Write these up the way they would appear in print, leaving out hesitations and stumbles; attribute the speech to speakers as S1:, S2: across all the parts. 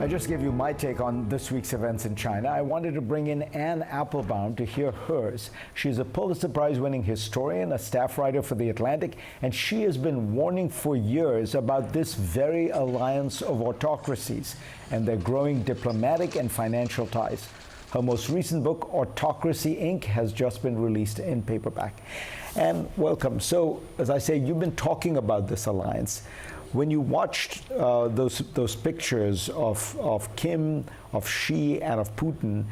S1: I just gave you my take on this week's events in China. I wanted to bring in Anne Applebaum to hear hers. She's a Pulitzer Prize-winning historian, a staff writer for The Atlantic, and she has been warning for years about this very alliance of autocracies and their growing diplomatic and financial ties. Her most recent book, Autocracy, Inc., has just been released in paperback. Anne, welcome. So, as I say, you've been talking about this alliance. When you watched those pictures of Kim, of Xi, and of Putin,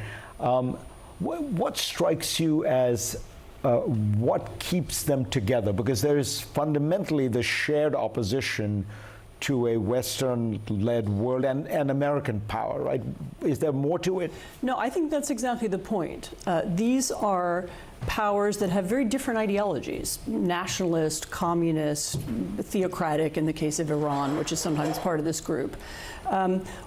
S1: what strikes you as what keeps them together? Because there is fundamentally the shared opposition to a Western-led world and American power, right? Is there more to it?
S2: No, I think that's exactly the point. These are powers that have very different ideologies: nationalist, communist, theocratic in the case of Iran, which is sometimes part of this group.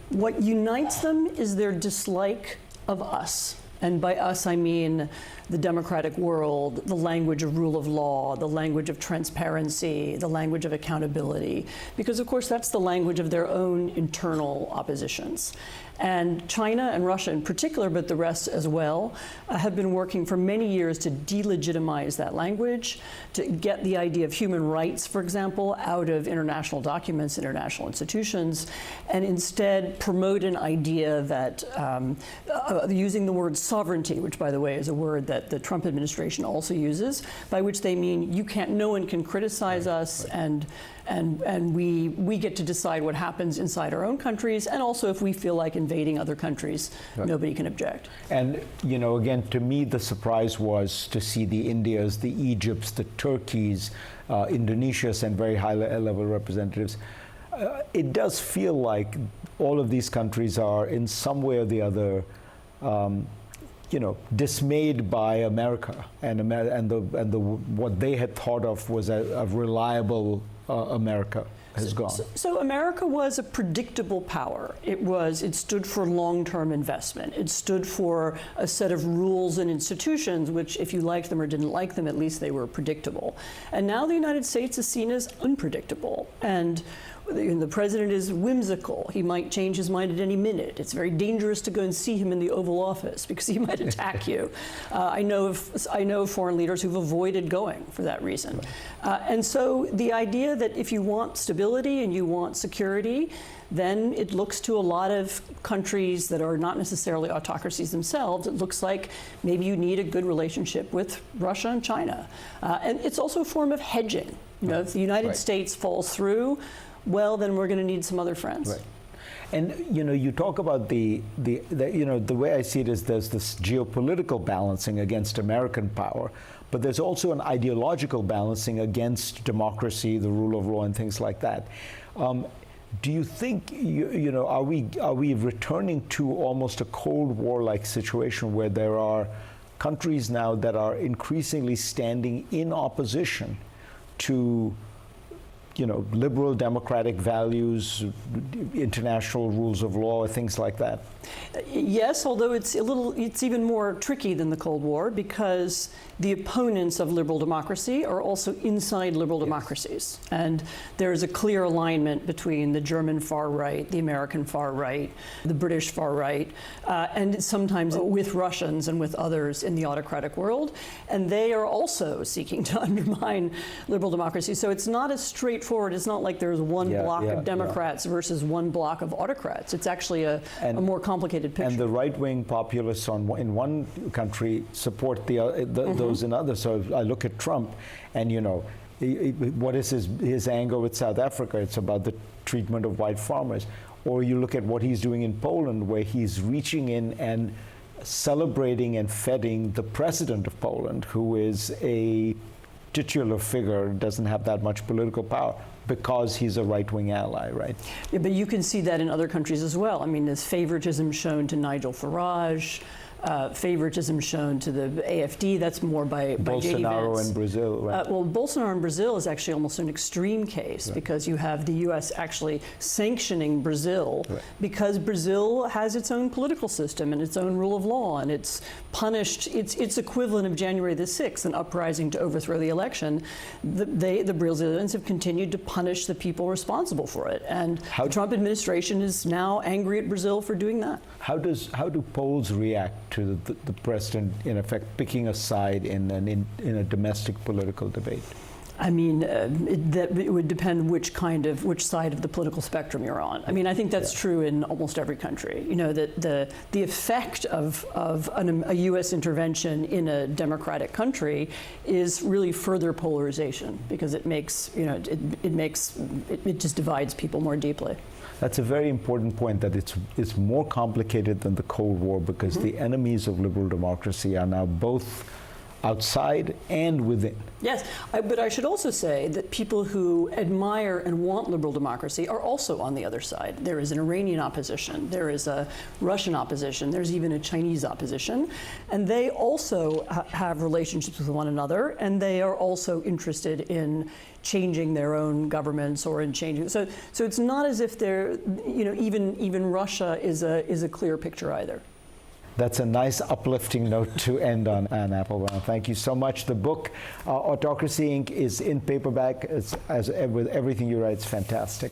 S2: What unites them is their dislike of us. And by us, I mean the democratic world, the language of rule of law, the language of transparency, the language of accountability, because of course that's the language of their own internal oppositions. And China and Russia in particular, but the rest as well, have been working for many years to delegitimize that language, to get the idea of human rights, for example, out of international documents, international institutions, and instead promote an idea that, using the word sovereignty, which by the way is a word that the Trump administration also uses, by which they mean no one can criticize us, and we get to decide what happens inside our own countries, and also if we feel like invading other countries, nobody can object.
S1: And, you know, again, to me, the surprise was to see the Indias, the Egypts, the Turkeys, Indonesia sent very high-level representatives. It does feel like all of these countries are, in some way or the other, dismayed by America and what they had thought of was a reliable America has gone.
S2: So America was a predictable power. It stood for long-term investment. It stood for a set of rules and institutions, which if you liked them or didn't like them, at least they were predictable. And now the United States is seen as unpredictable. And the president is whimsical. He might change his mind at any minute. It's very dangerous to go and see him in the Oval Office because he might attack you. I know of foreign leaders who've avoided going for that reason. And so the idea that if you want stability and you want security, then it looks to a lot of countries that are not necessarily autocracies themselves. It looks like maybe you need a good relationship with Russia and China. And it's also a form of hedging. You know, if the United States falls through, well, then we're going to need some other friends.
S1: Right. And you talk about the way I see it is there's this geopolitical balancing against American power, but there's also an ideological balancing against democracy, the rule of law, and things like that. Do you think are we returning to almost a Cold War-like situation where there are countries now that are increasingly standing in opposition to liberal democratic values, international rules of law, things like that?
S2: Yes, although it's even more tricky than the Cold War because the opponents of liberal democracy are also inside liberal democracies. And there's a clear alignment between the German far right, the American far right, the British far right, and sometimes with Russians and with others in the autocratic world. And they are also seeking to undermine liberal democracy. So it's not as straightforward. It's not like there's one block of Democrats versus one block of autocrats. It's actually a more complicated picture.
S1: And the right-wing populists in one country support those in others. So I look at Trump, and what is his anger with South Africa? It's about the treatment of white farmers. Or you look at what he's doing in Poland, where he's reaching in and celebrating and feting the president of Poland, who is a titular figure, doesn't have that much political power, because he's a right-wing ally, right?
S2: Yeah, but you can see that in other countries as well. I mean, there's favoritism shown to Nigel Farage. favoritism shown to the AFD. That's more by J.D.
S1: Bolsonaro
S2: Vance.
S1: in Brazil, right?
S2: Well, Bolsonaro in Brazil is actually almost an extreme case because you have the U.S. actually sanctioning Brazil because Brazil has its own political system and its own rule of law, and it's punished its equivalent of January the 6th, an uprising to overthrow the election. The Brazilians have continued to punish the people responsible for it, and the Trump administration is now angry at Brazil for doing that.
S1: How do Poles react to the president, in effect, picking a side in a domestic political debate?
S2: I mean, it would depend which side of the political spectrum you're on. I mean, I think that's true in almost every country. You know, that the effect of a U.S. intervention in a democratic country is really further polarization because it makes, you know, it just divides people more deeply.
S1: That's a very important point, that it's more complicated than the Cold War because the enemies of liberal democracy are now both outside and within.
S2: Yes, but I should also say that people who admire and want liberal democracy are also on the other side. There is an Iranian opposition, there is a Russian opposition, there's even a Chinese opposition, and they also have relationships with one another, and they are also interested in changing their own governments or in changing. So it's not as if they're, you know, even Russia is a clear picture either.
S1: That's a nice uplifting note to end on, Anne Applebaum. Thank you so much. The book, Autocracy Inc., is in paperback. As with everything you write, it's fantastic.